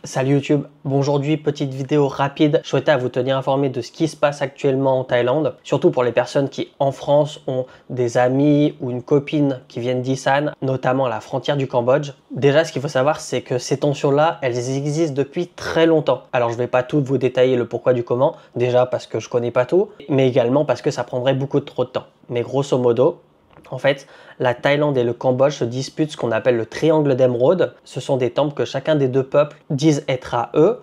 Salut YouTube, bon aujourd'hui petite vidéo rapide, je souhaitais vous tenir informé de ce qui se passe actuellement en Thaïlande, surtout pour les personnes qui en France ont des amis ou une copine qui viennent d'Isan, notamment à la frontière du Cambodge. Déjà ce qu'il faut savoir c'est que ces tensions-là, elles existent depuis très longtemps. Alors je ne vais pas tout vous détailler le pourquoi du comment, déjà parce que je connais pas tout, mais également parce que ça prendrait beaucoup trop de temps. Mais grosso modo, en fait, la Thaïlande et le Cambodge se disputent ce qu'on appelle le triangle d'émeraude. Ce sont des temples que chacun des deux peuples disent être à eux.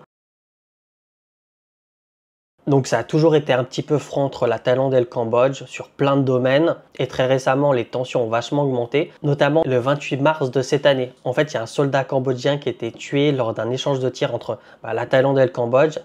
Donc ça a toujours été un petit peu franc entre la Thaïlande et le Cambodge sur plein de domaines. Et très récemment, les tensions ont vachement augmenté, notamment le 28 mars de cette année. En fait, il y a un soldat cambodgien qui a été tué lors d'un échange de tirs entre la Thaïlande et le Cambodge,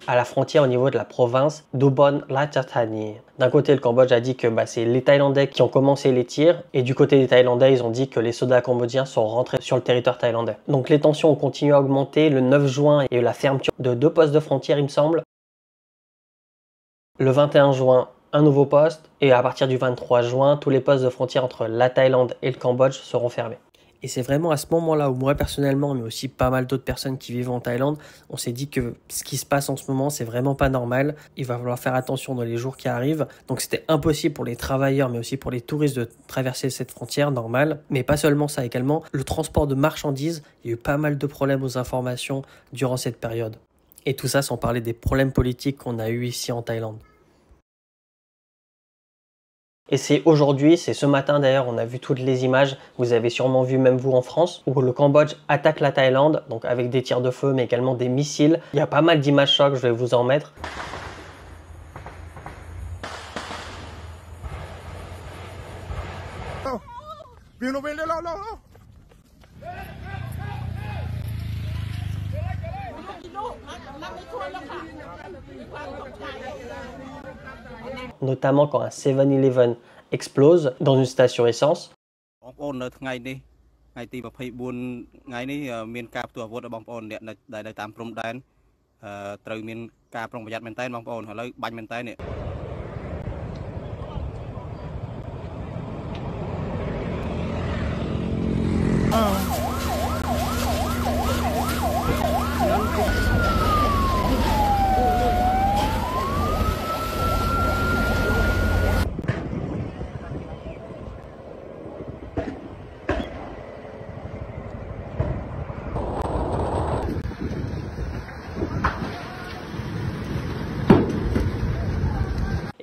à la frontière au niveau de la province d'Ubon Ratchathani. D'un côté, le Cambodge a dit que c'est les Thaïlandais qui ont commencé les tirs, et du côté des Thaïlandais, ils ont dit que les soldats cambodgiens sont rentrés sur le territoire thaïlandais. Donc les tensions ont continué à augmenter. Le 9 juin, il y a eu la fermeture de 2 postes de frontière, il me semble. Le 21 juin, un nouveau poste, et à partir du 23 juin, tous les postes de frontière entre la Thaïlande et le Cambodge seront fermés. Et c'est vraiment à ce moment-là où moi personnellement, mais aussi pas mal d'autres personnes qui vivent en Thaïlande, on s'est dit que ce qui se passe en ce moment, c'est vraiment pas normal. Il va falloir faire attention dans les jours qui arrivent. Donc c'était impossible pour les travailleurs, mais aussi pour les touristes de traverser cette frontière normale. Mais pas seulement ça, également le transport de marchandises. Il y a eu pas mal de problèmes aux informations durant cette période. Et tout ça sans parler des problèmes politiques qu'on a eu ici en Thaïlande. Et c'est aujourd'hui, c'est ce matin d'ailleurs, on a vu toutes les images, vous avez sûrement vu même vous en France, où le Cambodge attaque la Thaïlande, donc avec des tirs de feu mais également des missiles. Il y a pas mal d'images chocs, je vais vous en mettre. Notamment quand un 7-Eleven explose dans une station essence.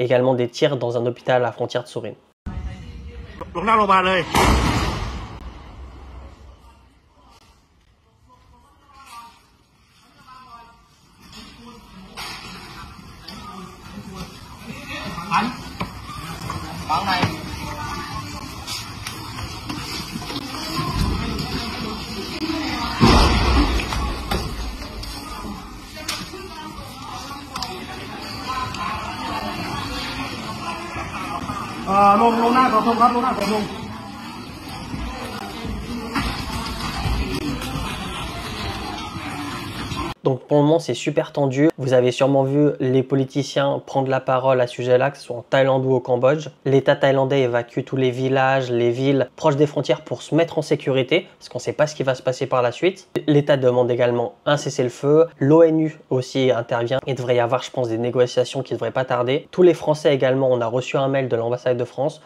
Également des tirs dans un hôpital à la frontière de Surin. Donc pour le moment c'est super tendu. Vous avez sûrement vu les politiciens prendre la parole à ce sujet-là, que ce soit en Thaïlande ou au Cambodge. L'État thaïlandais évacue tous les villages, les villes proches des frontières pour se mettre en sécurité, parce qu'on ne sait pas ce qui va se passer par la suite. L'État demande également un cessez-le-feu. L'ONU aussi intervient. Il devrait y avoir, je pense, des négociations qui ne devraient pas tarder. Tous les Français également, on a reçu un mail de l'ambassade de France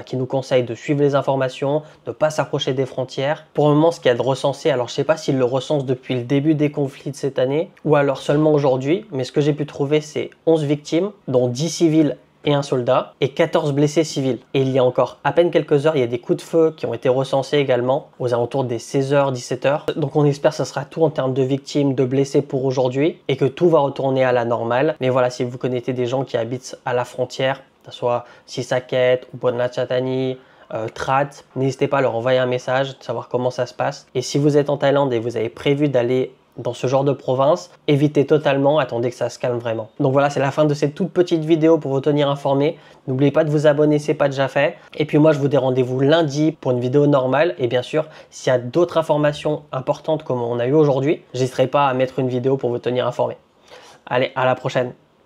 qui nous conseille de suivre les informations, de ne pas s'approcher des frontières. Pour le moment, ce qu'il y a de recensé, alors je ne sais pas s'ils le recensent depuis le début des conflits de cette année ou alors seulement aujourd'hui, mais ce que j'ai pu trouver, c'est 11 victimes, dont 10 civils et un soldat, et 14 blessés civils. Et il y a encore à peine quelques heures, il y a des coups de feu qui ont été recensés également, aux alentours des 16h, 17h. Donc on espère que ce sera tout en termes de victimes, de blessés pour aujourd'hui, et que tout va retourner à la normale. Mais voilà, si vous connaissez des gens qui habitent à la frontière, que ce soit Sisaket, Ubon Ratchathani, Trat, n'hésitez pas à leur envoyer un message, de savoir comment ça se passe. Et si vous êtes en Thaïlande et vous avez prévu d'aller dans ce genre de province, évitez totalement, attendez que ça se calme vraiment. Donc voilà, c'est la fin de cette toute petite vidéo pour vous tenir informé. N'oubliez pas de vous abonner, c'est pas déjà fait. Et puis moi, je vous donne rendez-vous lundi pour une vidéo normale. Et bien sûr, s'il y a d'autres informations importantes comme on a eu aujourd'hui, j'hésiterai pas à mettre une vidéo pour vous tenir informé. Allez, à la prochaine.